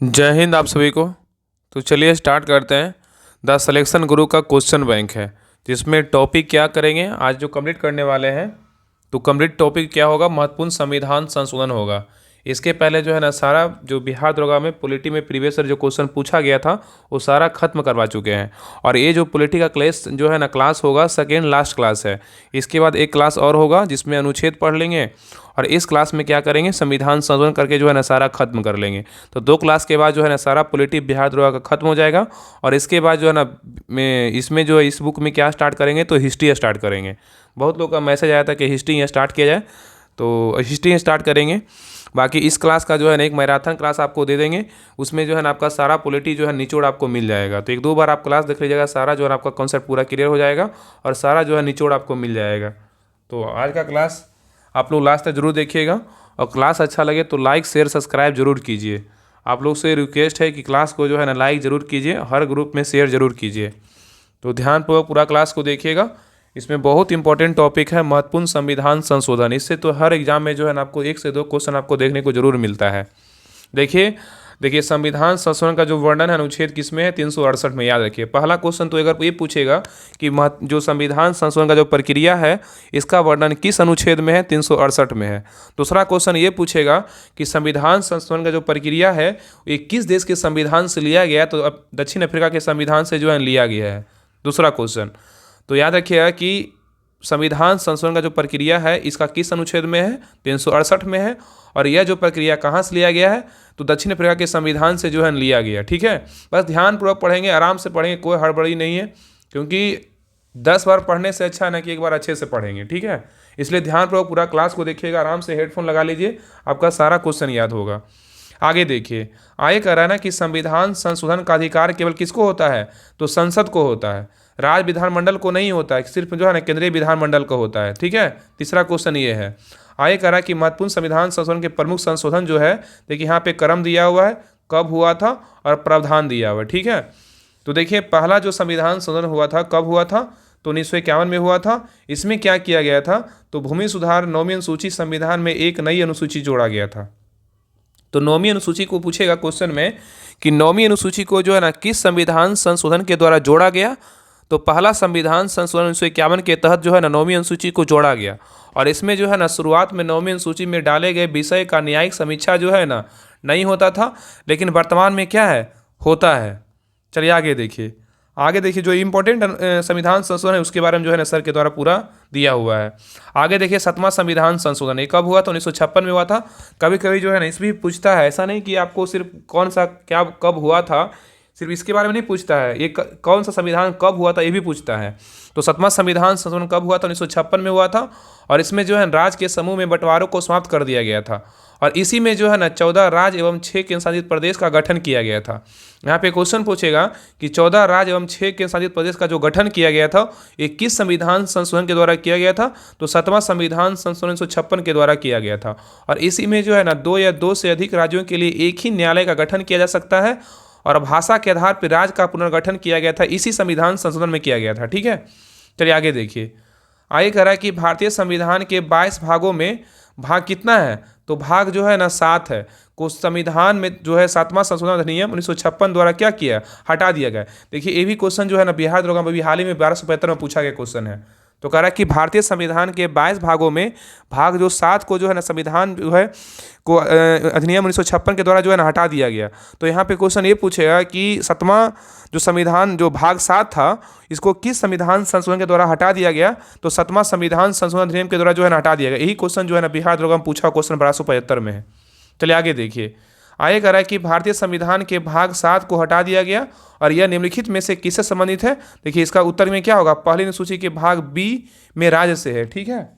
जय हिंद आप सभी को। तो चलिए स्टार्ट करते हैं। द सिलेक्शन गुरु का क्वेश्चन बैंक है, जिसमें टॉपिक क्या करेंगे आज जो कंप्लीट करने वाले हैं। तो कंप्लीट टॉपिक क्या होगा? महत्वपूर्ण संविधान संशोधन होगा। इसके पहले जो है ना सारा जो बिहार दरोगा में पॉलिटी में प्रीवियस ईयर जो क्वेश्चन पूछा गया था वो सारा खत्म करवा चुके हैं। और ये जो पॉलिटी का क्लास जो है ना क्लास होगा सेकेंड लास्ट क्लास है। इसके बाद एक क्लास और होगा जिसमें अनुच्छेद पढ़ लेंगे, और इस क्लास में क्या करेंगे? संविधान संशोधन करके जो है ना सारा खत्म कर लेंगे। तो 2 क्लास के बाद जो है ना सारा पॉलिटी बिहार दरोगा का खत्म हो जाएगा। और इसके बाद जो है ना इसमें जो है इस बुक में क्या स्टार्ट करेंगे? तो हिस्ट्री स्टार्ट करेंगे। बहुत लोग का मैसेज आया था कि हिस्ट्री स्टार्ट किया जाए, तो हिस्ट्री स्टार्ट करेंगे। बाकी इस क्लास का जो है ना एक मैराथन क्लास आपको दे देंगे, उसमें जो है ना आपका सारा पॉलिटी जो है निचोड़ आपको मिल जाएगा। तो 1-2 बार आप क्लास देख लीजिएगा, सारा जो है आपका कॉन्सेप्ट पूरा क्लियर हो जाएगा और सारा जो है निचोड़ आपको मिल जाएगा। तो आज का क्लास आप लोग लास्ट तक जरूर देखिएगा, और क्लास अच्छा लगे तो लाइक शेयर सब्सक्राइब जरूर कीजिए। आप लोग से रिक्वेस्ट है कि क्लास को जो है ना लाइक ज़रूर कीजिए, हर ग्रुप में शेयर ज़रूर कीजिए। तो ध्यानपूर्वक पूरा क्लास को देखिएगा। इसमें बहुत इंपॉर्टेंट टॉपिक है महत्वपूर्ण संविधान संशोधन। इससे तो हर एग्जाम में जो है ना आपको 1 से 2 क्वेश्चन आपको देखने को जरूर मिलता है। देखिए संविधान संशोधन का जो वर्णन है अनुच्छेद किसमें है? 368 में। याद रखिए, पहला क्वेश्चन तो अगर ये पूछेगा कि जो संविधान संशोधन का जो प्रक्रिया है इसका वर्णन किस अनुच्छेद में है? 368 में है। दूसरा क्वेश्चन ये पूछेगा कि संविधान संशोधन का जो प्रक्रिया है ये किस देश के संविधान से लिया गया है? तो अब दक्षिण अफ्रीका के संविधान से जो है लिया गया है, दूसरा क्वेश्चन। तो याद रखिएगा कि संविधान संशोधन का जो प्रक्रिया है इसका किस अनुच्छेद में है? 368 में है। और यह जो प्रक्रिया कहाँ से लिया गया है? तो दक्षिण अफ्रीका के संविधान से जो है लिया गया। ठीक है, बस ध्यानपूर्वक पढ़ेंगे, आराम से पढ़ेंगे, कोई हड़बड़ी नहीं है, क्योंकि 10 बार पढ़ने से अच्छा है ना कि एक बार अच्छे से पढ़ेंगे। ठीक है, इसलिए ध्यानपूर्वक पूरा क्लास को देखिएगा, आराम से हेडफोन लगा लीजिए, आपका सारा क्वेश्चन याद होगा। आगे देखिए, आगे कह रहा है ना कि संविधान संशोधन का अधिकार केवल किसको होता है? तो संसद को होता है, राज्य विधानमंडल को नहीं होता है, सिर्फ जो है ना केंद्रीय विधानमंडल को होता है। ठीक है, तीसरा क्वेश्चन ये है। आगे कह रहा है कि महत्वपूर्ण संविधान संशोधन के प्रमुख संशोधन जो है, देखिए यहाँ पे क्रम दिया हुआ है, कब हुआ था और प्रावधान दिया हुआ है। ठीक है, तो देखिए पहला जो संविधान संशोधन हुआ था कब हुआ था? तो 1951 में हुआ था। इसमें क्या किया गया था? तो भूमि सुधार 9वीं अनुसूची संविधान में एक नई अनुसूची जोड़ा गया था। तो 9वीं अनुसूची को पूछेगा क्वेश्चन में कि 9वीं अनुसूची को जो है ना किस संविधान संशोधन के द्वारा जोड़ा गया? तो पहला संविधान संशोधन 1951 के तहत जो है ना 9वीं अनुसूची को जोड़ा गया। और इसमें जो है ना शुरुआत में 9वीं अनुसूची में डाले गए विषय का न्यायिक समीक्षा जो है ना नहीं होता था, लेकिन वर्तमान में क्या है? होता है। चलिए आगे देखिए जो इम्पोर्टेंट संविधान संशोधन है उसके बारे में जो है ना सर के द्वारा पूरा दिया हुआ है। आगे देखिए 7वां संविधान संशोधन ये कब हुआ? तो 1956 में हुआ था। कभी कभी जो है ना इस भी पूछता है, ऐसा नहीं कि आपको सिर्फ कौन सा क्या कब हुआ था सिर्फ इसके बारे में नहीं पूछता है, ये कौन सा संविधान कब हुआ था ये भी पूछता है। तो 7वां संविधान संशोधन कब हुआ था? 1956 में हुआ था। और इसमें जो है राज्य के समूह में बंटवारों को समाप्त कर दिया गया था, और इसी में जो है ना 14 राज्य एवं 6 केंद्र शासित प्रदेश का गठन किया गया था। यहाँ पे क्वेश्चन पूछेगा कि 14 राज्य एवं 6 केंद्र शासित प्रदेश का जो गठन किया गया था ये किस संविधान संशोधन के द्वारा किया गया था? तो 7वां संविधान संशोधन 1956 के द्वारा किया गया था। और इसी में जो है ना 2 या 2 से अधिक राज्यों के लिए एक ही न्यायालय का गठन किया जा सकता है, और भाषा के आधार पर राज्य का पुनर्गठन किया गया था, इसी संविधान संशोधन में किया गया था। ठीक है, चलिए आगे देखिए। आगे कह रहा है कि भारतीय संविधान के 22 भागों में भाग कितना है? तो भाग जो है ना 7 है। को संविधान में जो है 7वां संशोधन अधिनियम 1956 द्वारा क्या किया? हटा दिया गया। देखिए ये भी क्वेश्चन जो है ना बिहार दरोगा में भी हाल ही में 1275 में पूछा गया क्वेश्चन है। तो कह रहा है कि भारतीय संविधान के 22 भागों में भाग जो 7 को जो है ना संविधान जो है को अधिनियम 1956 के द्वारा जो है ना हटा दिया गया। तो यहाँ पे क्वेश्चन ये पूछेगा कि 7वां जो संविधान जो भाग 7 था इसको किस संविधान संशोधन के द्वारा हटा दिया गया? तो 7वां संविधान संशोधन अधिनियम के द्वारा जो है ना हटा दिया गया। यही क्वेश्चन जो है ना बिहार दरोगा में पूछा क्वेश्चन 1275 में है। चलिए आगे देखिए। आगे कह रहा है कि भारतीय संविधान के भाग 7 को हटा दिया गया, और यह निम्नलिखित में से किससे संबंधित है? देखिए इसका उत्तर में क्या होगा? पहली अनुसूची के भाग बी में राज्य से है। ठीक है,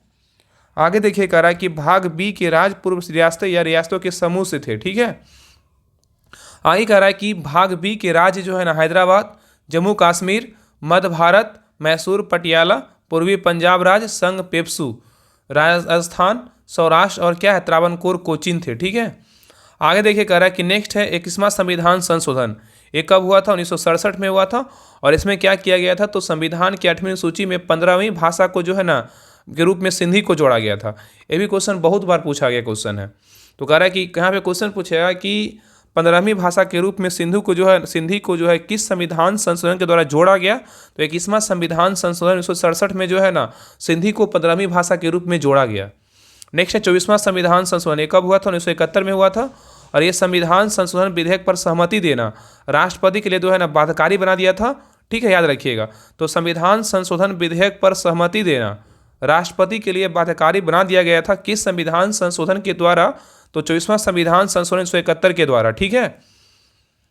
आगे देखिए कह रहा है कि भाग बी के राज्य पूर्व रियासतें या रियासतों के समूह से थे। ठीक है, आगे कह रहा है कि भाग बी के राज्य जो है ना हैदराबाद, जम्मू कश्मीर, मध्य भारत, मैसूर, पटियाला, पूर्वी पंजाब राज्य, संघ पेप्सू, राजस्थान, सौराष्ट्र और क्या है त्रावणकोर, कोचीन थे। ठीक है, आगे देखिए कह रहा है कि नेक्स्ट है 21वां संविधान संशोधन। ये कब हुआ था? 1967 में हुआ था। और इसमें क्या किया गया था? तो संविधान की 8वीं सूची में 15वीं भाषा को जो है ना के रूप में सिंधी को जोड़ा गया था। ये भी क्वेश्चन बहुत बार पूछा गया क्वेश्चन है। तो कह रहा है कि यहाँ पे क्वेश्चन पूछेगा कि 15वीं भाषा के रूप में सिंधी को जो है किस संविधान संशोधन के द्वारा जोड़ा गया? तो 21वां संविधान संशोधन 1967 में जो है ना सिंधी को 15वीं भाषा के रूप में जोड़ा गया। नेक्स्ट है 24वां संविधान संशोधन, ये कब हुआ था? 1971 में हुआ था। और ये संविधान संशोधन विधेयक पर सहमति देना राष्ट्रपति के लिए जो है ना बाध्यकारी बना दिया था। ठीक है, याद रखिएगा। तो संविधान संशोधन विधेयक पर सहमति देना राष्ट्रपति के लिए बाध्यकारी बना दिया गया था किस संविधान संशोधन के द्वारा? तो 24वां संविधान संशोधन 1971 के द्वारा। ठीक है,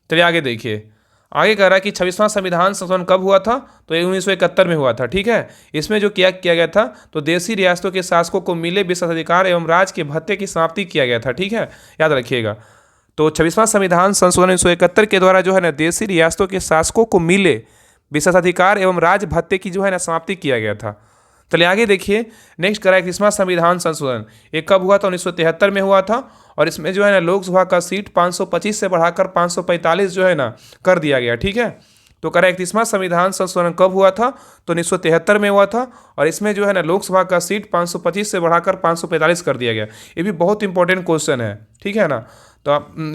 चलिए आगे देखिए। आगे कह रहा है कि 26वां संविधान संशोधन कब हुआ था? तो ये 1971 में हुआ था। ठीक है, इसमें जो किया गया था तो देशी रियासतों के शासकों को मिले विशेषाधिकार एवं राज्य के भत्ते की समाप्ति किया गया था। ठीक है, याद रखिएगा। तो 26वां संविधान संशोधन 1971 के द्वारा जो है ना देशी रियासतों के शासकों को मिले विशेषाधिकार एवं राज्य भत्ते की जो है ना समाप्ति किया गया था। चलिए आगे देखिए। नेक्स्ट करा 21वां संविधान संशोधन, ये कब हुआ था? 1973 में हुआ था। और इसमें जो है ना लोकसभा का सीट 525 से बढ़ाकर 545 जो है ना कर दिया गया। ठीक है, तो करा 31वां संविधान संशोधन कब हुआ था? तो 1973 में हुआ था। और इसमें जो है ना लोकसभा का सीट 525 से बढ़ाकर 545 कर दिया गया। ये भी बहुत इंपॉर्टेंट क्वेश्चन है। ठीक है ना, तो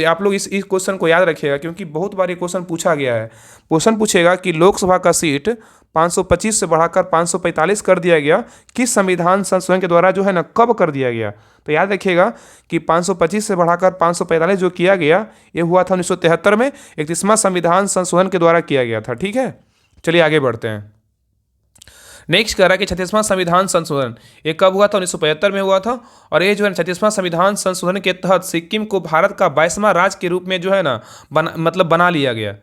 आप लोग इस क्वेश्चन को याद रखिएगा क्योंकि बहुत बार ये क्वेश्चन पूछा गया है। क्वेश्चन पूछेगा कि लोकसभा का सीट 525 से बढ़ाकर 545 कर दिया गया किस संविधान संशोधन के द्वारा जो है ना कब कर दिया गया? तो याद रखिएगा कि 525 से बढ़ाकर 545 जो किया गया ये हुआ था 1973 में, 31वां संविधान संशोधन के द्वारा किया गया था। ठीक है, चलिए आगे बढ़ते हैं। नेक्स्ट कह रहा है कि 36वां संविधान संशोधन, ये कब हुआ था? 1975 में हुआ था। और ये जो है 36वां संविधान संशोधन के तहत सिक्किम को भारत का 22वां राज्य के रूप में जो है ना बना लिया गया।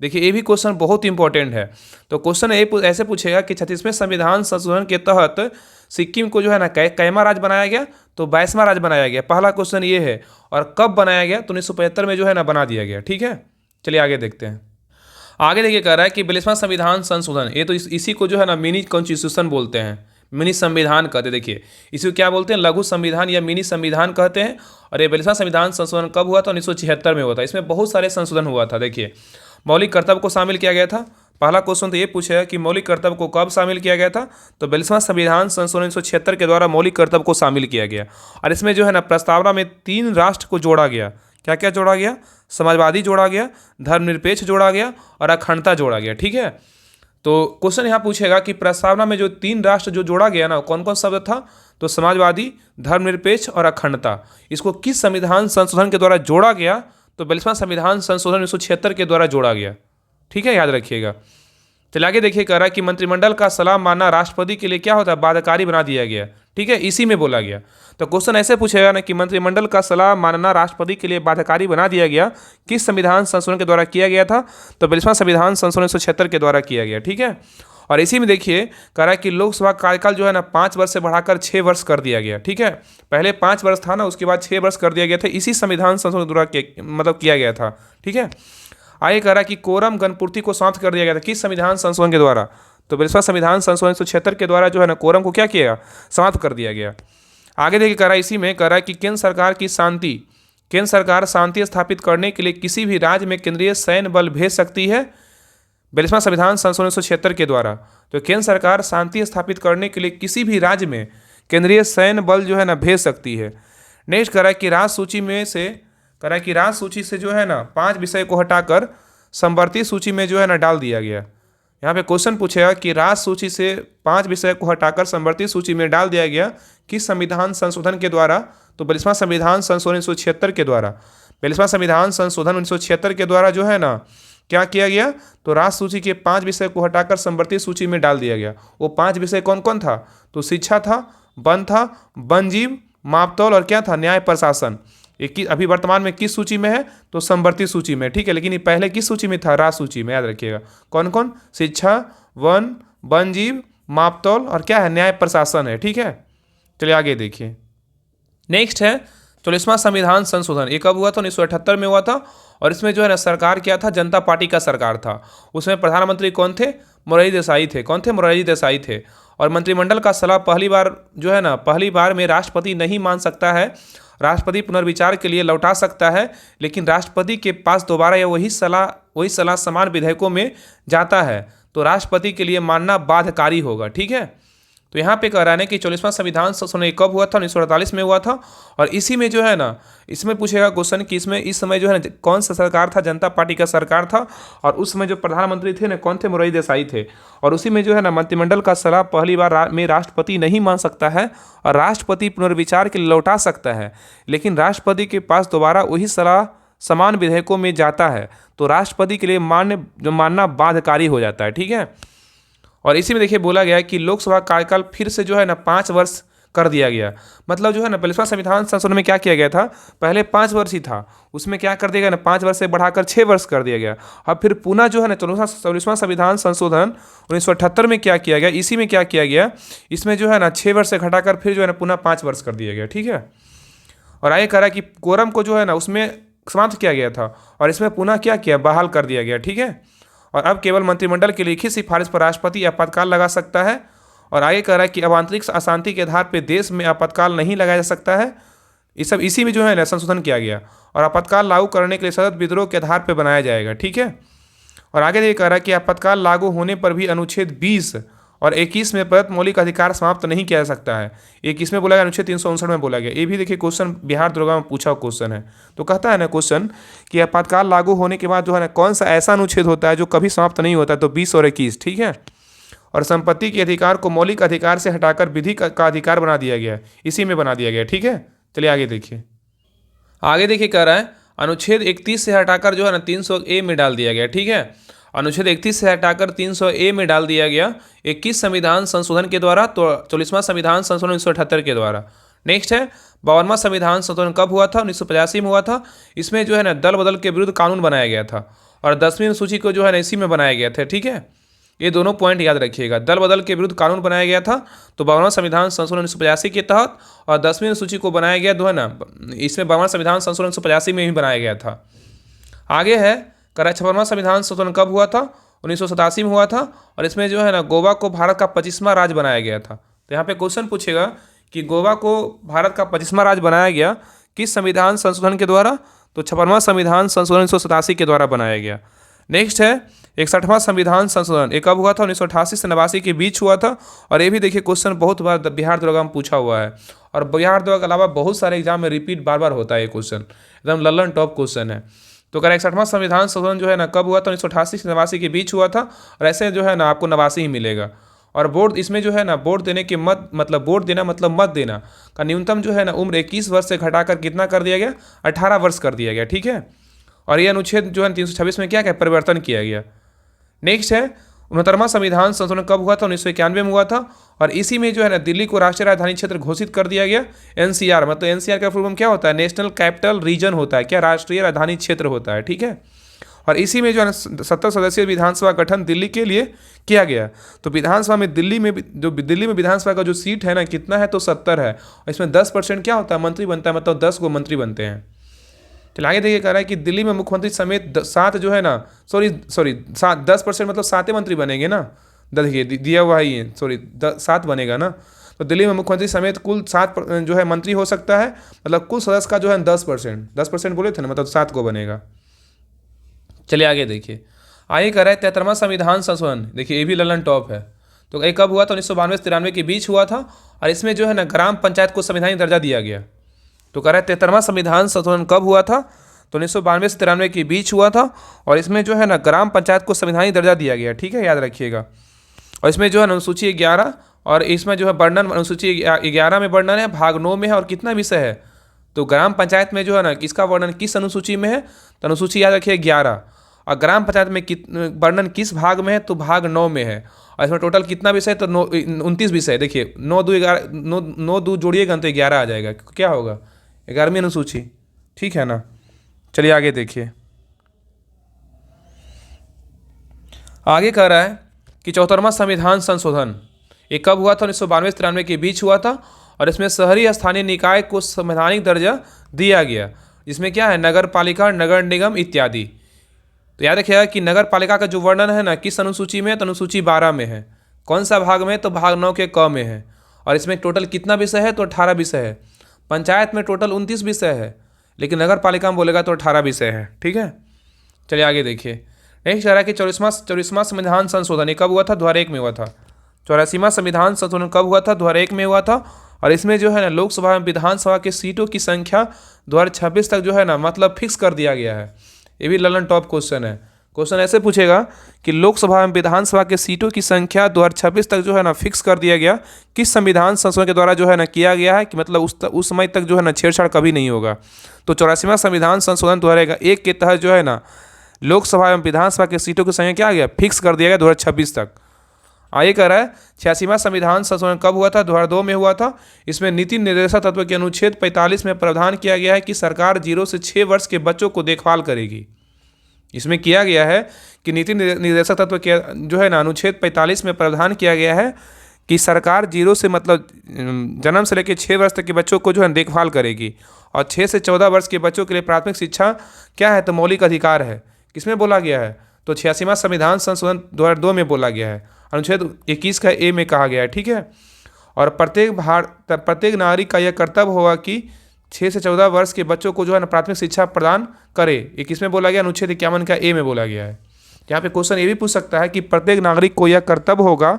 देखिए ये भी क्वेश्चन बहुत इंपॉर्टेंट है। तो क्वेश्चन ऐसे पूछेगा कि 36वें संविधान संशोधन के तहत सिक्किम को जो है ना कैमा राज्य बनाया गया? तो 22वां राज्य बनाया गया। पहला क्वेश्चन ये है। और कब बनाया गया? तो 1975 में जो है ना बना दिया गया। ठीक है, चलिए आगे देखते हैं। आगे देखिए कह रहा है कि 42वां संविधान संशोधन, ये तो इसी को जो है ना मिनी कॉन्स्टिट्यूशन बोलते हैं, मिनी संविधान कहते हैं। देखिए इसी को क्या बोलते हैं? लघु संविधान या मिनी संविधान कहते हैं। और ये 42वां संविधान संशोधन कब हुआ था? 1976 में हुआ था। इसमें बहुत सारे संशोधन हुआ था। देखिए मौलिक कर्तव्य को शामिल किया गया था। पहला क्वेश्चन तो ये पूछेगा कि मौलिक कर्तव्य को कब शामिल किया गया था? तो 42वां संविधान संशोधन 1976 के द्वारा मौलिक कर्तव्य को शामिल किया गया। और इसमें जो है ना प्रस्तावना में 3 राष्ट्र को जोड़ा गया। क्या क्या जोड़ा गया? समाजवादी जोड़ा गया, धर्मनिरपेक्ष जोड़ा गया और अखंडता जोड़ा गया। ठीक है, तो क्वेश्चन यहाँ पूछेगा कि प्रस्तावना में जो 3 राष्ट्र जो जोड़ा गया ना कौन कौन शब्द था? तो समाजवादी, धर्मनिरपेक्ष और अखंडता। इसको किस संविधान संशोधन के द्वारा जोड़ा गया? तो 42वां संविधान संशोधन 1976 के द्वारा जोड़ा गया। ठीक है, याद रखिएगा। चलिए आगे देखिए कह रहा है कि मंत्रिमंडल का सलाह मानना राष्ट्रपति के लिए क्या होता है? बाध्यकारी बना दिया गया। ठीक है, इसी में बोला गया। तो क्वेश्चन ऐसे पूछेगा ना कि मंत्रिमंडल का सलाह मानना राष्ट्रपति के लिए बाध्यकारी बना दिया गया किस संविधान संशोधन के द्वारा किया गया था? तो 42वां संविधान संशोधन 1976 के द्वारा किया गया। ठीक है, और इसी में देखिए कह रहा है कि लोकसभा कार्यकाल जो है ना 5 वर्ष से बढ़ाकर 6 वर्ष कर दिया गया। ठीक है, पहले 5 वर्ष था ना, उसके बाद 6 वर्ष कर दिया गया था। इसी संविधान संशोधन द्वारा किया गया था। ठीक है, आगे कह रहा है कि कोरम गणपूर्ति को समाप्त कर दिया गया था किस संविधान संशोधन के द्वारा? तो 42वां संविधान संशोधन 1976 के द्वारा जो है ना कोरम को क्या किया? समाप्त कर दिया गया। आगे देखिए कह रहा है इसी में कह रहा है कि केंद्र सरकार शांति स्थापित करने के लिए किसी भी राज्य में केंद्रीय सैन्य बल भेज सकती है 42वां संविधान संशोधन 1976 के द्वारा। तो केंद्र सरकार शांति स्थापित करने के लिए किसी भी राज्य में केंद्रीय सैन्य बल जो है ना भेज सकती है। नेक्स्ट कह रहा है कि राज्य सूची से जो है ना 5 विषय को हटाकर समवर्ती सूची में जो है ना डाल दिया गया। यहाँ पे क्वेश्चन पूछेगा कि राज्य सूची से 5 विषय को हटाकर समवर्ती सूची में डाल दिया गया किस संविधान संशोधन के द्वारा? तो 42वां संविधान संशोधन 1976 के द्वारा। 42वां संविधान संशोधन 1976 के द्वारा जो है ना क्या किया गया? तो राज्य सूची के 5 विषय को हटाकर समवर्ती सूची में डाल दिया गया। वो 5 विषय कौन कौन था? तो शिक्षा था, वन था, वन्यजीव, मापतौल और क्या था? न्याय प्रशासन। ये अभी वर्तमान में किस सूची में है? तो समवर्ती सूची में। ठीक है, लेकिन ये पहले किस सूची में था? राज्य सूची में। याद रखिएगा कौन कौन? शिक्षा, वन, वन्यजीव, मापतौल और क्या है? न्याय प्रशासन है। ठीक है, चलिए आगे देखिए। नेक्स्ट है 44वां संविधान संशोधन, ये कब हुआ था? 1978 में हुआ था। और इसमें जो है ना सरकार क्या था? जनता पार्टी का सरकार था। उसमें प्रधानमंत्री कौन थे? मोरारजी देसाई थे। कौन थे? मोरारजी देसाई थे। और मंत्रिमंडल का सलाह पहली बार में राष्ट्रपति नहीं मान सकता है। राष्ट्रपति पुनर्विचार के लिए लौटा सकता है, लेकिन राष्ट्रपति के पास दोबारा या वही सलाह समान विधेयकों में जाता है तो राष्ट्रपति के लिए मानना बाध्यकारी होगा। ठीक है, तो यहाँ पे कह रहा है कि 44वां संविधान संशोधन कब हुआ था, 1948 में हुआ था। और इसी में जो है ना, इसमें पूछेगा क्वेश्चन कि इसमें इस समय जो है ना कौन सा सरकार था, जनता पार्टी का सरकार था। और उस समय जो प्रधानमंत्री थे ना कौन थे, मोरारजी देसाई थे। और उसी में जो है ना मंत्रिमंडल का सलाह पहली बार में राष्ट्रपति नहीं मान सकता है और राष्ट्रपति पुनर्विचार के लिए लौटा सकता है, लेकिन राष्ट्रपति के पास दोबारा वही सलाह समान विधेयकों में जाता है तो राष्ट्रपति के लिए मानना बाध्यकारी हो जाता है। ठीक है। और इसी में देखिए बोला गया है कि लोकसभा कार्यकाल फिर से जो है ना 5 वर्ष कर दिया गया। मतलब जो है ना 45वां संविधान संशोधन में क्या किया गया था, पहले 5 वर्ष ही था, उसमें क्या कर दिया गया ना 5 वर्ष से बढ़ाकर 6 वर्ष कर दिया गया। अब फिर पुनः जो है ना 44वां संविधान संशोधन 1978 में क्या किया गया, इसी में क्या किया गया, इसमें जो है ना 6 वर्ष से घटाकर फिर जो है ना पुनः 5 वर्ष कर दिया गया। ठीक है। और आगे कह रहा है कि कोरम को जो है ना उसमें समाप्त किया गया था और इसमें पुनः क्या किया, बहाल कर दिया गया। ठीक है। और अब केवल मंत्रिमंडल की लिखित सिफारिश पर राष्ट्रपति आपातकाल लगा सकता है। और आगे कह रहा है कि अब आंतरिक अशांति के आधार पर देश में आपातकाल नहीं लगाया जा सकता है। ये सब इसी में जो है ना संशोधन किया गया। और आपातकाल लागू करने के लिए सतत विद्रोह के आधार पर बनाया जाएगा। ठीक है। और आगे ये कह रहा है कि आपातकाल लागू होने पर भी अनुच्छेद 20 और 21 में प्रदत्त मौलिक अधिकार समाप्त नहीं किया जा सकता है। 21 में बोला गया, अनुच्छेद 359 में बोला गया। ये भी देखिए क्वेश्चन बिहार दरोगा में पूछा क्वेश्चन है। तो कहता है ना क्वेश्चन कि आपातकाल लागू होने के बाद जो है ना कौन सा ऐसा अनुच्छेद होता है जो कभी समाप्त नहीं होता, तो 20 और 21। ठीक है। और संपत्ति के अधिकार को मौलिक अधिकार से हटाकर विधि का अधिकार बना दिया गया, इसी में बना दिया गया। ठीक है। चलिए आगे देखिए। आगे देखिए कह रहा है अनुच्छेद 31 से हटाकर जो है ना 300A में डाल दिया गया। ठीक है। अनुच्छेद 31 से हटाकर 300A में डाल दिया गया 21 संविधान संशोधन के द्वारा, तो 44वां संविधान संशोधन 1978 के द्वारा। नेक्स्ट है 52वां संविधान संशोधन कब हुआ था, 1985 में हुआ था। इसमें जो है ना दल बदल के विरुद्ध कानून बनाया गया था और 10वीं अनुसूची को जो है ना इसी में बनाया गया था। ठीक है। ये दोनों पॉइंट याद रखिएगा, दल बदल के विरुद्ध कानून बनाया गया था तो 52वां संविधान संशोधन 1985 के तहत, और 10वीं अनुसूची को बनाया गया जो है ना इसमें 52वां संविधान संशोधन 1985 में ही बनाया गया था। आगे है 56वां संविधान संशोधन कब हुआ था, 1987 में हुआ था। और इसमें जो है ना गोवा को भारत का 25वां राज्य बनाया गया था। तो यहाँ पे क्वेश्चन पूछेगा कि गोवा को भारत का 25वां राज्य बनाया गया किस संविधान संशोधन के द्वारा, तो 56वां संविधान संशोधन 1987 के द्वारा बनाया गया। नेक्स्ट है 61वां संविधान संशोधन, ये कब हुआ था, 1988 से 89 के बीच हुआ था। और ये भी देखिए क्वेश्चन बहुत बार बिहार दरोगा में पूछा हुआ है और बिहार दरोगा के अलावा बहुत सारे एग्जाम में रिपीट बार बार होता है। ये क्वेश्चन एकदम लल्लन टॉप क्वेश्चन है। तो अगर 61वां संविधान संशोधन जो है ना कब हुआ था, 1988 से 89 के बीच हुआ था। और ऐसे जो है ना आपको 89 ही मिलेगा। और बोर्ड इसमें जो है ना वोट देने के वोट देना मतलब मत देना का न्यूनतम जो है ना उम्र 21 वर्ष से घटाकर कितना कर दिया गया, 18 वर्ष कर दिया गया। ठीक है। और ये अनुच्छेद जो है 326 में क्या क्या परिवर्तन किया गया। नेक्स्ट है 69वां संविधान संशोधन कब हुआ था, 1991 में हुआ था। और इसी में जो है ना दिल्ली को राष्ट्रीय राजधानी क्षेत्र घोषित कर दिया गया। NCR मतलब NCR का फुल फॉर्म क्या होता है, नेशनल कैपिटल रीजन होता है, क्या राष्ट्रीय राजधानी क्षेत्र होता है। ठीक है। और इसी में जो है ना 70 सदस्यीय विधानसभा गठन दिल्ली के लिए किया गया। तो विधानसभा में दिल्ली में विधानसभा का जो सीट है ना कितना है, तो 70 है। और इसमें 10% क्या होता है, मंत्री बनता है, मतलब 10 गो मंत्री बनते हैं। चलिए आगे देखिए कह रहा है कि दिल्ली में मुख्यमंत्री समेत 7 जो है ना 10% मतलब 7 मंत्री बनेंगे ना, देखिए दिया हुआ ही है, 7 बनेगा ना। तो दिल्ली में मुख्यमंत्री समेत कुल 7 जो है मंत्री हो सकता है, मतलब कुल सदस्य का जो है 10% बोले थे ना, मतलब 7 को बनेगा। चलिए आगे देखिए। आगे कह रहा है 73वां संविधान संशोधन, देखिए ये भी ललन टॉप है। तो ये कब हुआ था, 1992 से 93 के बीच हुआ था। और इसमें जो है ना ग्राम पंचायत को संवैधानिक दर्जा दिया गया। तो कह रहा है 73वां संविधान संशोधन कब हुआ था, तो 1992 से 93 के बीच हुआ था। और इसमें जो है ना ग्राम पंचायत को संवैधानिक दर्जा दिया गया। ठीक है, याद रखिएगा। और इसमें जो है अनुसूची 11 और इसमें जो है वर्णन अनुसूची 11 में वर्णन है, भाग 9 में है और कितना विषय है, तो ग्राम पंचायत में जो है ना किसका वर्णन किस अनुसूची में है, तो अनुसूची याद रखिए 11। और ग्राम पंचायत में वर्णन किस भाग में है, तो भाग 9 में है। और इसमें टोटल कितना विषय, तो 29 विषय। देखिए 9 2 जोड़िएगा तो 11 आ जाएगा, क्या होगा 11वीं अनुसूची। ठीक है ना। चलिए आगे देखिए। आगे कह रहा है कि 74वां संविधान संशोधन ये कब हुआ था, 1992 से 93 के बीच हुआ था। और इसमें शहरी स्थानीय निकाय को संवैधानिक दर्जा दिया गया, जिसमें क्या है नगर पालिका, नगर निगम इत्यादि। तो याद रखिएगा कि नगर पालिका का जो वर्णन है ना किस अनुसूची में, तो अनुसूची 12 में है। कौन सा भाग में, तो भाग 9 के क में है। और इसमें टोटल कितना विषय है, तो 18 विषय है। पंचायत में टोटल 29 विषय है, लेकिन नगर पालिका में बोलेगा तो 18 विषय है। ठीक है। चलिए आगे देखिए। नेक्स्ट कह रहा है कि 44वां संविधान संशोधन कब हुआ था, 2001 में हुआ था। 84वां संविधान संशोधन कब हुआ था? 2001 में हुआ था। और इसमें जो है ना लोकसभा एवं विधानसभा की सीटों की संख्या 2026 तक जो है ना मतलब फिक्स कर दिया गया है। ये भी ललन टॉप क्वेश्चन है। क्वेश्चन ऐसे पूछेगा कि लोकसभा एवं विधानसभा के सीटों की संख्या 2026 तक जो है ना फिक्स कर दिया गया, किस संविधान संशोधन के द्वारा जो है ना किया गया है, कि मतलब उस समय तक जो है ना छेड़छाड़ कभी नहीं होगा। तो 84वां संविधान संशोधन 2001 के तहत जो है ना लोकसभा एवं विधानसभा के सीटों की संख्या क्या गया, फिक्स कर दिया गया 2026 तक। आगे कह रहा है 86वां संविधान संशोधन कब हुआ था? 2002 में हुआ था। इसमें नीति निर्देशक तत्व के अनुच्छेद 45 में प्रावधान किया गया है कि सरकार 0 से 6 वर्ष के बच्चों को देखभाल करेगी। इसमें किया गया है कि नीति निर्देशक तत्व के जो है ना अनुच्छेद 45 में प्रावधान किया गया है कि सरकार 0 से मतलब जन्म से लेकर 6 वर्ष तक के बच्चों को जो है देखभाल करेगी। और 6 से 14 वर्ष के बच्चों के लिए प्राथमिक शिक्षा क्या है? तो मौलिक अधिकार है। किसमें बोला गया है? तो 86वां संविधान संशोधन 2002 में बोला गया है, अनुच्छेद 21 का ए में कहा गया है। ठीक है। और प्रत्येक नागरिक का यह कर्तव्य होगा कि 6 से 14 वर्ष के बच्चों को जो है ना प्राथमिक शिक्षा प्रदान करे। ये किसमें बोला गया? अनुच्छेद 51 का ए में बोला गया है। यहाँ पे क्वेश्चन ये भी पूछ सकता है कि प्रत्येक नागरिक को यह कर्तव्य होगा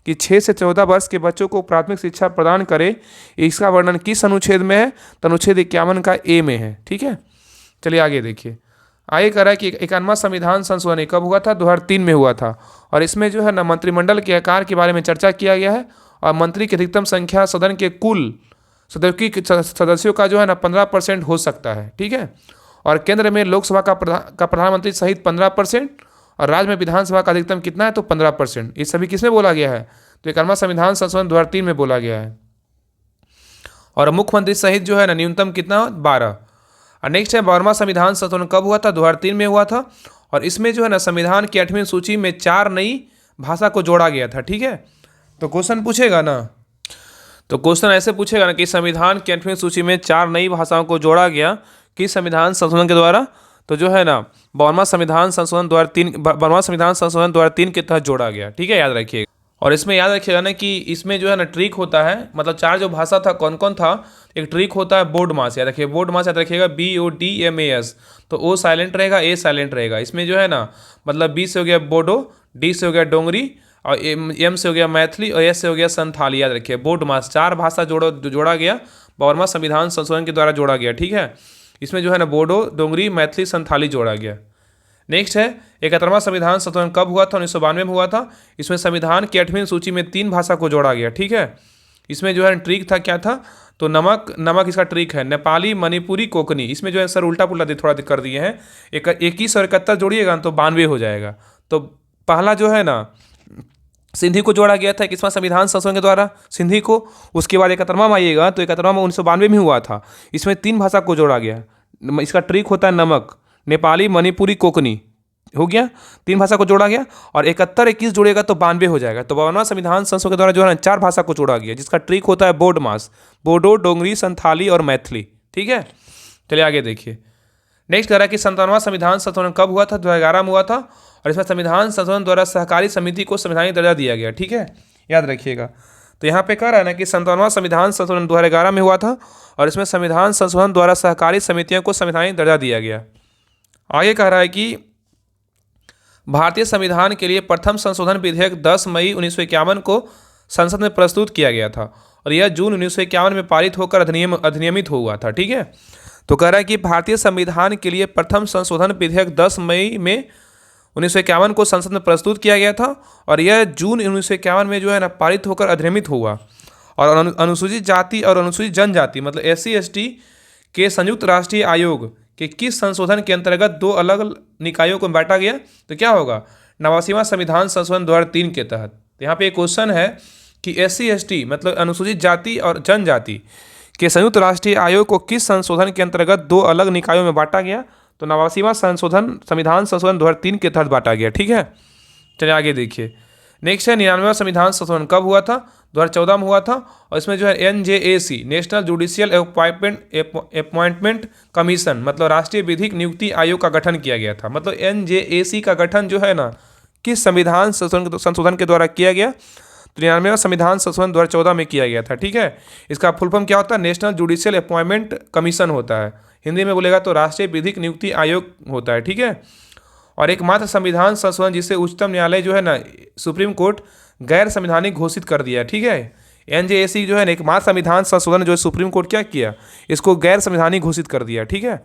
कि 6 से 14 वर्ष के बच्चों को प्राथमिक शिक्षा प्रदान करे। इसका वर्णन किस अनुच्छेद में है? तो अनुच्छेद 51 का ए में है। ठीक है। चलिए आगे देखिए। आगे कह रहा है कि 91वां संविधान संशोधन कब हुआ था? 2003 में हुआ था। और इसमें जो है ना मंत्रिमंडल के आकार के बारे में चर्चा किया गया है। और मंत्री की अधिकतम संख्या सदन के कुल सदस्यों का जो है ना 15% हो सकता है। ठीक है। और केंद्र में लोकसभा का प्रधानमंत्री सहित 15%, और राज्य में विधानसभा का अधिकतम कितना है? तो 15%। ये सभी किसमें बोला गया है? तो 91वां संविधान संशोधन 2003 में बोला गया है। और मुख्यमंत्री सहित जो है ना न्यूनतम कितना? 12। और नेक्स्ट है 12वां संविधान संशोधन कब हुआ था? 2003 में हुआ था। और इसमें जो है ना संविधान की 8वीं सूची में 4 नई भाषा को जोड़ा गया था। ठीक है। तो क्वेश्चन पूछेगा ना, तो क्वेश्चन ऐसे पूछेगा ना कि संविधान की 8वीं सूची में 4 नई भाषाओं को जोड़ा गया किस संविधान संशोधन के द्वारा? तो जो है ना 12वां संविधान संशोधन 2003 के तहत जोड़ा गया। ठीक है, याद रखिएगा। और इसमें याद रखिएगा ना कि इसमें जो है ना ट्रिक होता है, मतलब 4 जो भाषा था कौन कौन था? एक ट्रिक होता है बोर्ड मास, याद रखिए बोर्ड मास याद रखिएगा, BODMAS। तो O साइलेंट रहेगा, A साइलेंट रहेगा। इसमें जो है ना मतलब B से हो गया बोडो, D से हो गया डोंगरी, और M से हो गया मैथिली, और S से हो गया संथाली। याद रखिए बोर्ड मास 4 भाषा जोड़ा गया, 12वां संविधान संशोधन के द्वारा जोड़ा गया। ठीक है। इसमें जो है ना बोडो, डोंगरी, मैथिली, संथाली जोड़ा गया। नेक्स्ट है 71वां संविधान संशोधन कब हुआ था? 1992 में हुआ था। इसमें संविधान की 8वीं सूची में 3 भाषा को जोड़ा गया। ठीक है। इसमें जो है ट्रिक था, क्या था? तो नमक इसका ट्रिक है, नेपाली, मणिपुरी, कोंकणी। इसमें जो है सर उल्टा पुल्टा थोड़ा कर दिए हैं। 21 और 71 जोड़िएगा तो 92 हो जाएगा। तो पहला जो है ना सिंधी को जोड़ा गया था 21वां संविधान संशोधन के द्वारा, सिंधी को। उसके बाद 71वां में आइएगा तो 71वां में 1992 में हुआ था। इसमें 3 भाषा को जोड़ा गया। इसका ट्रिक होता है नमक, नेपाली, मणिपुरी, कोंकणी। हो गया, 3 भाषा को जोड़ा गया। और 71 21 जोड़ेगा तो 92 हो जाएगा। तो 52वां संविधान संशोधन के द्वारा जो है 4 भाषा को जोड़ा गया, जिसका ट्रिक होता है बोर्ड मास, बोडो, डोंगरी, संथाली और मैथिली। ठीक है। चलिए आगे देखिए। नेक्स्ट कह रहा है कि 57वां संविधान संशोधन कब हुआ था? 2011 में हुआ था। और इसमें संविधान संशोधन द्वारा सहकारी समिति को संवैधानिक दर्जा दिया गया। ठीक है, याद रखिएगा। तो यहाँ पे कह रहा है ना कि 57वां संविधान संशोधन 2011 में हुआ था। और इसमें संविधान संशोधन द्वारा सहकारी समितियों को संवैधानिक दर्जा दिया गया। आगे कह रहा है कि भारतीय संविधान के लिए प्रथम संशोधन विधेयक 10 मई 1951 को संसद में प्रस्तुत किया गया था। और यह जून 1951 में पारित होकर अधिनियमित हुआ था। ठीक है। तो कह रहा है कि भारतीय संविधान के लिए प्रथम संशोधन विधेयक 10 मई में 1951 को संसद में प्रस्तुत किया गया था। और यह जून 1951 में जो है ना पारित होकर अधिनियमित हुआ। और अनुसूचित जाति और अनुसूचित जनजाति मतलब SC ST के संयुक्त राष्ट्रीय आयोग के किस संशोधन के अंतर्गत 2 अलग निकायों को बांटा गया? तो क्या होगा? 89वां संविधान संशोधन 2003 के तहत। तो यहाँ पे एक क्वेश्चन है कि SC ST मतलब अनुसूचित जाति और जनजाति के संयुक्त राष्ट्रीय आयोग को किस संशोधन के अंतर्गत 2 अलग निकायों में बांटा गया? तो 89वां संविधान संशोधन 2003 के तहत बांटा गया। ठीक है। चलिए आगे देखिए। नेक्स्ट है 99वां संविधान संशोधन कब हुआ था? 2014 में हुआ था। और इसमें जो है NJAC national judicial appointment commission मतलब राष्ट्रीय विधिक नियुक्ति आयोग का गठन किया गया था। मतलब NJAC का गठन जो है ना किस संविधान संशोधन के द्वारा किया गया? तो 99वां संविधान संशोधन 2014 में किया गया था। ठीक है। इसका फुल फॉर्म क्या होता है? नेशनल जुडिशियल अपॉइंटमेंट कमीशन होता है। हिंदी में बोलेगा तो राष्ट्रीय विधिक नियुक्ति आयोग होता है। ठीक है। और एकमात्र संविधान संशोधन जिसे उच्चतम न्यायालय जो है ना, सुप्रीम कोर्ट गैर संवैधानिक घोषित कर दिया। ठीक है, एनजेएसी जो है ना एकमात्र संविधान संशोधन जो है सुप्रीम कोर्ट क्या किया, इसको गैर संवैधानिक घोषित कर दिया। ठीक है,